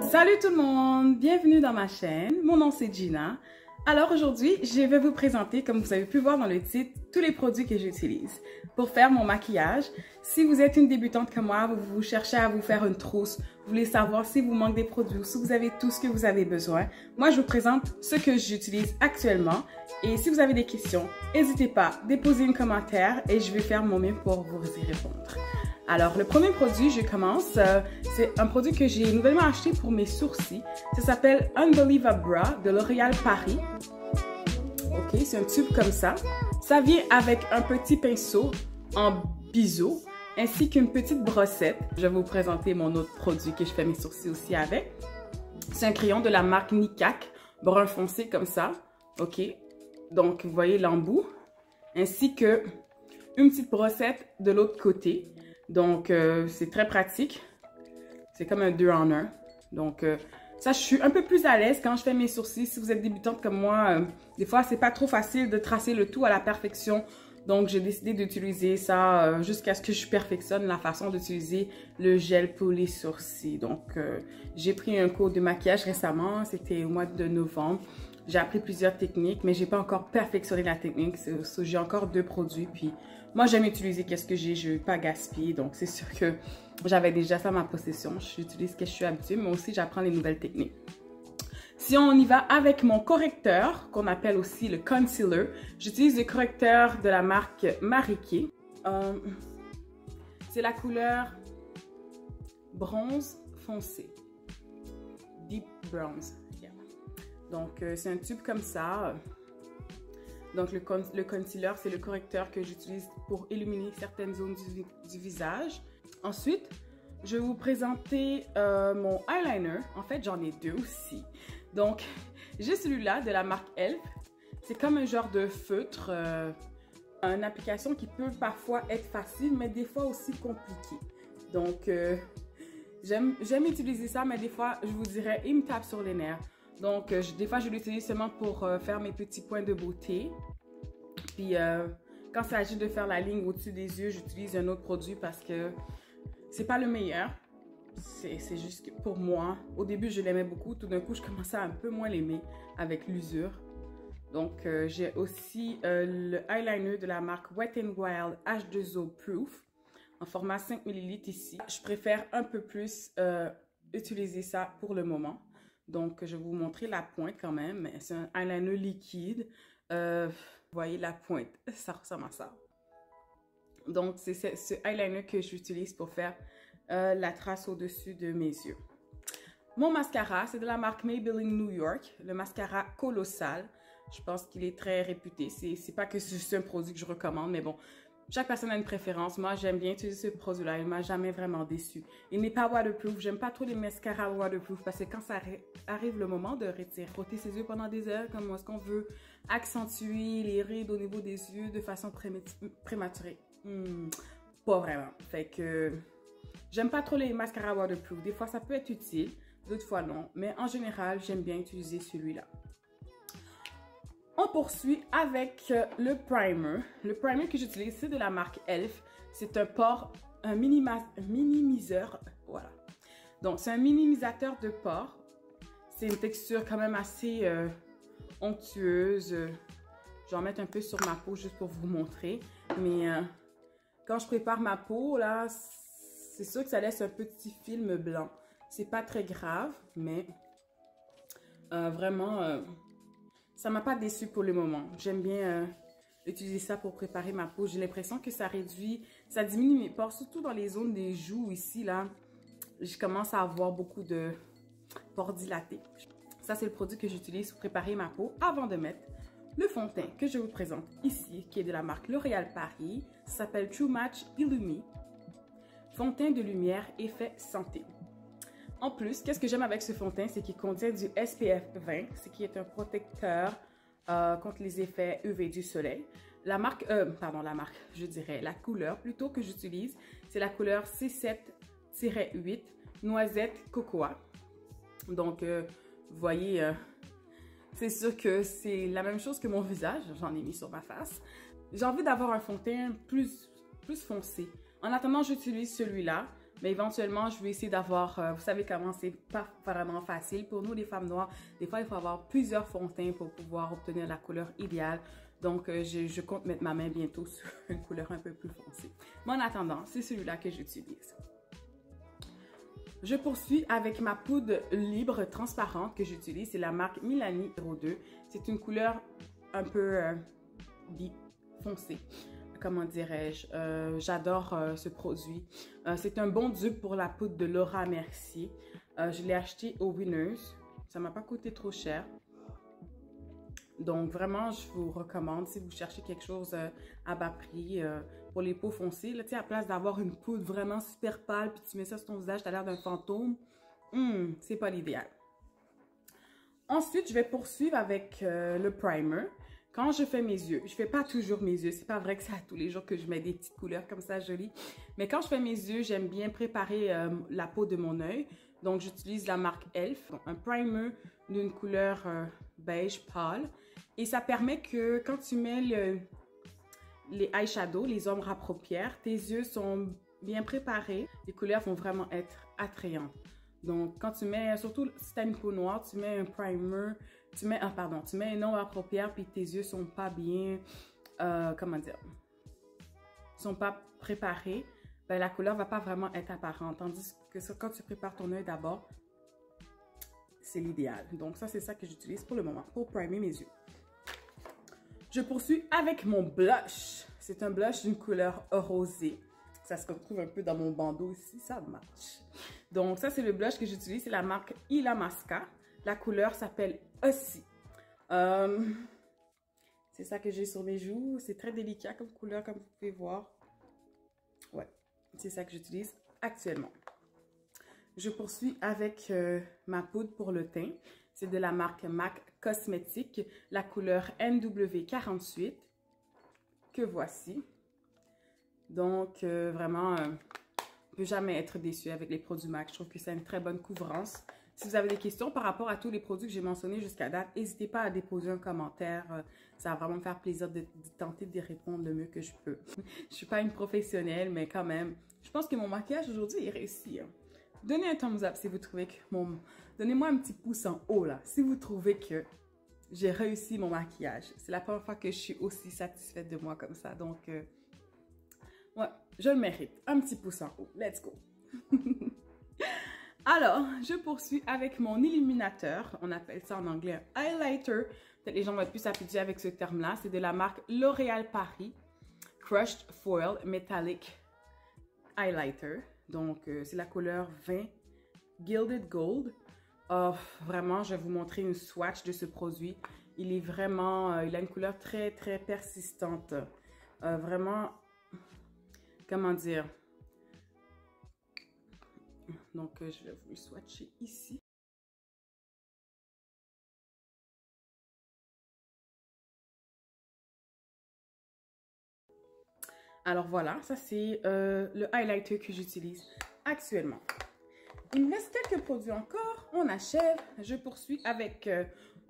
Salut tout le monde, bienvenue dans ma chaîne, mon nom c'est Gina. Alors aujourd'hui, je vais vous présenter, comme vous avez pu voir dans le titre, tous les produits que j'utilise pour faire mon maquillage. Si vous êtes une débutante comme moi, vous cherchez à vous faire une trousse, vous voulez savoir si vous manque des produits ou si vous avez tout ce que vous avez besoin, moi je vous présente ce que j'utilise actuellement. Et si vous avez des questions, n'hésitez pas, déposez un commentaire et je vais faire mon mieux pour vous y répondre. Alors, le premier produit, je commence, c'est un produit que j'ai nouvellement acheté pour mes sourcils. Ça s'appelle Unbelievable Brow de L'Oréal Paris. Ok, c'est un tube comme ça. Ça vient avec un petit pinceau en biseau ainsi qu'une petite brossette. Je vais vous présenter mon autre produit que je fais mes sourcils aussi avec. C'est un crayon de la marque Nikak, brun foncé comme ça. Ok, donc vous voyez l'embout ainsi que une petite brossette de l'autre côté. Donc, c'est très pratique. C'est comme un 2 en 1. Donc, ça, je suis un peu plus à l'aise quand je fais mes sourcils. Si vous êtes débutante comme moi, des fois, c'est pas trop facile de tracer le tout à la perfection. Donc, j'ai décidé d'utiliser ça jusqu'à ce que je perfectionne la façon d'utiliser le gel pour les sourcils. Donc, j'ai pris un cours de maquillage récemment. C'était au mois de novembre. J'ai appris plusieurs techniques, mais j'ai pas encore perfectionné la technique. J'ai encore 2 produits, puis moi, j'aime utiliser qu'est-ce que j'ai, je ne veux pas gaspiller. Donc, c'est sûr que j'avais déjà ça à ma possession. J'utilise ce que je suis habituée, mais aussi, j'apprends les nouvelles techniques. Si on y va avec mon correcteur, qu'on appelle aussi le concealer, j'utilise le correcteur de la marque Marie Kay. C'est la couleur bronze foncé. Deep bronze. Yeah. Donc, c'est un tube comme ça. Donc, le concealer, c'est le correcteur que j'utilise pour illuminer certaines zones du visage. Ensuite, je vais vous présenter mon eyeliner. En fait, j'en ai 2 aussi. Donc, j'ai celui-là de la marque Elf. C'est comme un genre de feutre, une application qui peut parfois être facile, mais des fois aussi compliquée. Donc, j'aime utiliser ça, mais des fois, je vous dirais, il me tape sur les nerfs. Donc, des fois, je l'utilise seulement pour faire mes petits points de beauté. Puis, quand il s'agit de faire la ligne au-dessus des yeux, j'utilise un autre produit parce que c'est pas le meilleur. C'est juste que pour moi, au début, je l'aimais beaucoup. Tout d'un coup, je commençais à un peu moins l'aimer avec l'usure. Donc, j'ai aussi le eyeliner de la marque Wet n Wild H2O Proof en format 5 ml ici. Je préfère un peu plus utiliser ça pour le moment. Donc, je vais vous montrer la pointe quand même. C'est un eyeliner liquide. Vous voyez la pointe, ça ressemble à ça. Donc, c'est ce eyeliner que j'utilise pour faire la trace au-dessus de mes yeux. Mon mascara, c'est de la marque Maybelline New York. Le mascara Colossal. Je pense qu'il est très réputé. C'est pas que c'est juste un produit que je recommande, mais bon. Chaque personne a une préférence. Moi, j'aime bien utiliser ce produit-là. Il m'a jamais vraiment déçu. Il n'est pas waterproof. J'aime pas trop les mascaras waterproof parce que quand ça arrive le moment de frotter ses yeux pendant des heures, comme est-ce qu'on veut accentuer les rides au niveau des yeux de façon prématurée. Pas vraiment. Fait que j'aime pas trop les mascaras waterproof. Des fois, ça peut être utile. D'autres fois, non. Mais en général, j'aime bien utiliser celui-là. On poursuit avec le primer. Le primer que j'utilise, c'est de la marque Elf. C'est un minimiseur. Voilà. Donc, c'est un minimisateur de pores. C'est une texture quand même assez onctueuse. Je vais en mettre un peu sur ma peau juste pour vous montrer. Mais quand je prépare ma peau, là, c'est sûr que ça laisse un petit film blanc. C'est pas très grave, mais vraiment... ça m'a pas déçu pour le moment. J'aime bien utiliser ça pour préparer ma peau. J'ai l'impression que ça diminue mes pores, surtout dans les zones des joues ici, là. Je commence à avoir beaucoup de pores dilatés. Ça, c'est le produit que j'utilise pour préparer ma peau avant de mettre le fond de teint que je vous présente ici, qui est de la marque L'Oréal Paris. Ça s'appelle True Match Illumi. Fond de teint de lumière effet santé. En plus, qu'est-ce que j'aime avec ce fond de teint, c'est qu'il contient du SPF 20, ce qui est un protecteur contre les effets UV du soleil. La couleur plutôt que j'utilise, c'est la couleur C7-8 Noisette Cocoa. Donc, vous voyez, c'est sûr que c'est la même chose que mon visage, j'en ai mis sur ma face. J'ai envie d'avoir un fond de teint plus foncé. En attendant, j'utilise celui-là. Mais éventuellement, je vais essayer d'avoir, vous savez comment c'est pas vraiment facile. Pour nous, les femmes noires, des fois, il faut avoir plusieurs fonds de teint pour pouvoir obtenir la couleur idéale. Donc, je compte mettre ma main bientôt sur une couleur un peu plus foncée. Mais en attendant, c'est celui-là que j'utilise. Je poursuis avec ma poudre libre transparente que j'utilise. C'est la marque Milani 02. C'est une couleur un peu foncée. Comment dirais-je? J'adore ce produit. C'est un bon dupe pour la poudre de Laura Mercier. Je l'ai acheté au Winners. Ça m'a pas coûté trop cher. Donc, vraiment, je vous recommande si vous cherchez quelque chose à bas prix pour les peaux foncées. Là, tu sais, à place d'avoir une poudre vraiment super pâle, puis tu mets ça sur ton visage, tu as l'air d'un fantôme, c'est pas l'idéal. Ensuite, je vais poursuivre avec le primer. Quand je fais mes yeux, je fais pas toujours mes yeux. C'est pas vrai que c'est à tous les jours que je mets des petites couleurs comme ça jolies. Mais quand je fais mes yeux, j'aime bien préparer la peau de mon œil. Donc, j'utilise la marque Elf. Donc, un primer d'une couleur beige pâle. Et ça permet que quand tu mets les eyeshadows, les ombres à paupières, tes yeux sont bien préparés. Les couleurs vont vraiment être attrayantes. Donc, quand tu mets, surtout si tu as une peau noire, tu mets un primer, tu mets une ombre à paupières, puis tes yeux sont pas bien, comment dire, sont pas préparés, ben, la couleur va pas vraiment être apparente. Tandis que quand tu prépares ton œil d'abord, c'est l'idéal. Donc, ça, c'est ça que j'utilise pour le moment, pour primer mes yeux. Je poursuis avec mon blush. C'est un blush d'une couleur rosée. Ça se retrouve un peu dans mon bandeau ici, ça match. Donc, ça, c'est le blush que j'utilise. C'est la marque Illamasqua. La couleur s'appelle Ossie. C'est ça que j'ai sur mes joues. C'est très délicat comme couleur, comme vous pouvez voir. Ouais, c'est ça que j'utilise actuellement. Je poursuis avec ma poudre pour le teint. C'est de la marque MAC Cosmétiques, la couleur NW48, que voici. Donc, vraiment, on ne peut jamais être déçu avec les produits MAC. Je trouve que c'est une très bonne couvrance. Si vous avez des questions par rapport à tous les produits que j'ai mentionnés jusqu'à date, n'hésitez pas à déposer un commentaire. Ça va vraiment me faire plaisir de tenter d'y répondre le mieux que je peux. Je ne suis pas une professionnelle, mais quand même, je pense que mon maquillage aujourd'hui est réussi. Hein. Donnez un thumbs up si vous trouvez que Donnez-moi un petit pouce en haut, là, si vous trouvez que j'ai réussi mon maquillage. C'est la première fois que je suis aussi satisfaite de moi comme ça. Donc, ouais, je le mérite. Un petit pouce en haut. Let's go! Alors, je poursuis avec mon illuminateur. On appelle ça en anglais un highlighter. Peut-être les gens vont plus s'habituer avec ce terme-là. C'est de la marque L'Oréal Paris Crushed Foil Metallic Highlighter. Donc, c'est la couleur 20 Gilded Gold. Vraiment, je vais vous montrer une swatch de ce produit. Il est vraiment, il a une couleur très, très persistante. Vraiment, comment dire? Donc, je vais vous le swatcher ici. Alors voilà, ça c'est le highlighter que j'utilise actuellement. Il me reste quelques produits encore. On achève. Je poursuis avec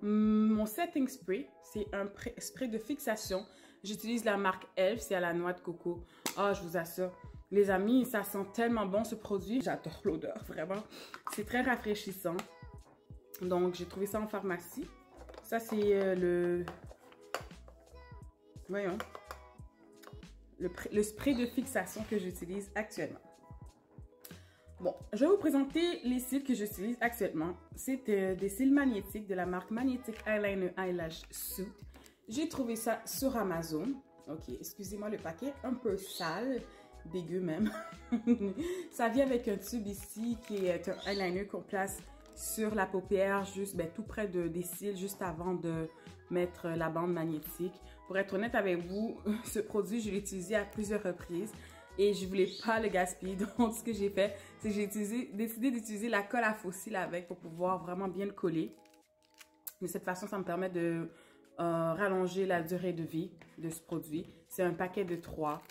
mon setting spray. C'est un spray de fixation. J'utilise la marque Elf. C'est à la noix de coco. Ah, je vous assure. Les amis, ça sent tellement bon ce produit. J'adore l'odeur, vraiment. C'est très rafraîchissant. Donc, j'ai trouvé ça en pharmacie. Ça, c'est voyons. Le spray de fixation que j'utilise actuellement. Bon, je vais vous présenter les cils que j'utilise actuellement. C'est des cils magnétiques de la marque Magnetic Eyeliner Eyelash Suit. J'ai trouvé ça sur Amazon. Ok, excusez-moi le paquet, un peu sale, dégueu même. Ça vient avec un tube ici qui est un eyeliner qu'on place sur la paupière, juste tout près des cils, juste avant de mettre la bande magnétique. Pour être honnête avec vous, ce produit, je l'ai utilisé à plusieurs reprises. Et je ne voulais pas le gaspiller. Donc, ce que j'ai fait, c'est que j'ai décidé d'utiliser la colle à faux cils avec pour pouvoir vraiment bien le coller. De cette façon, ça me permet de rallonger la durée de vie de ce produit. C'est un paquet de 3.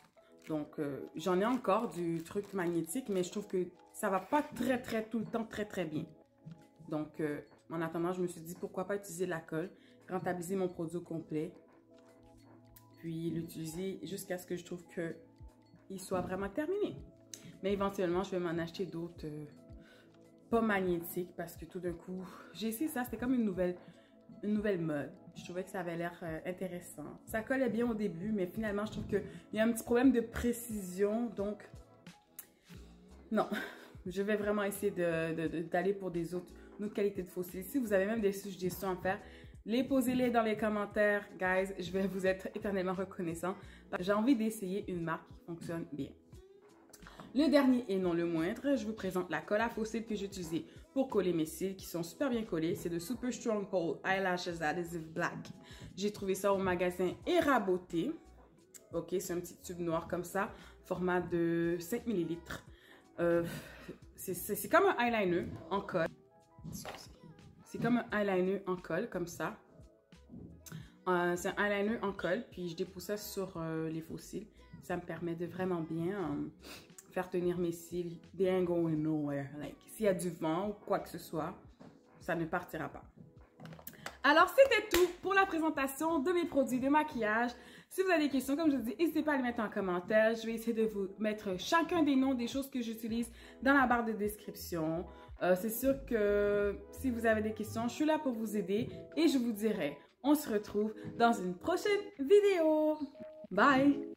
Donc, j'en ai encore du truc magnétique, mais je trouve que ça ne va pas tout le temps très bien. Donc, en attendant, je me suis dit pourquoi pas utiliser la colle, rentabiliser mon produit au complet, puis l'utiliser jusqu'à ce que je trouve que il soit vraiment terminé. Mais éventuellement, je vais m'en acheter d'autres pas magnétiques parce que tout d'un coup, j'ai essayé ça, c'était comme une nouvelle mode. Je trouvais que ça avait l'air intéressant. Ça collait bien au début, mais finalement, je trouve qu'il y a un petit problème de précision. Donc, non, je vais vraiment essayer d'aller pour des autres qualités de fossiles. Si vous avez même des suggestions à faire, posez-les dans les commentaires, guys. Je vais vous être éternellement reconnaissant. J'ai envie d'essayer une marque qui fonctionne bien. Le dernier et non le moindre, je vous présente la colle à fossiles que j'ai utilisée pour coller mes cils qui sont super bien collés. C'est de Super Stronghold Eyelashes Adhesive Black. J'ai trouvé ça au magasin Eraboté. Ok, c'est un petit tube noir comme ça, format de 5 ml. C'est comme un eyeliner en colle. C'est comme un eyeliner en colle, comme ça. C'est un eyeliner en colle, puis je dépose ça sur les faux cils. Ça me permet de vraiment bien faire tenir mes cils. They ain't going nowhere. Like, s'il y a du vent ou quoi que ce soit, ça ne partira pas. Alors, c'était tout pour la présentation de mes produits de maquillage. Si vous avez des questions, comme je vous dis, n'hésitez pas à les mettre en commentaire. Je vais essayer de vous mettre chacun des noms des choses que j'utilise dans la barre de description. C'est sûr que si vous avez des questions, je suis là pour vous aider et je vous dirai, on se retrouve dans une prochaine vidéo. Bye!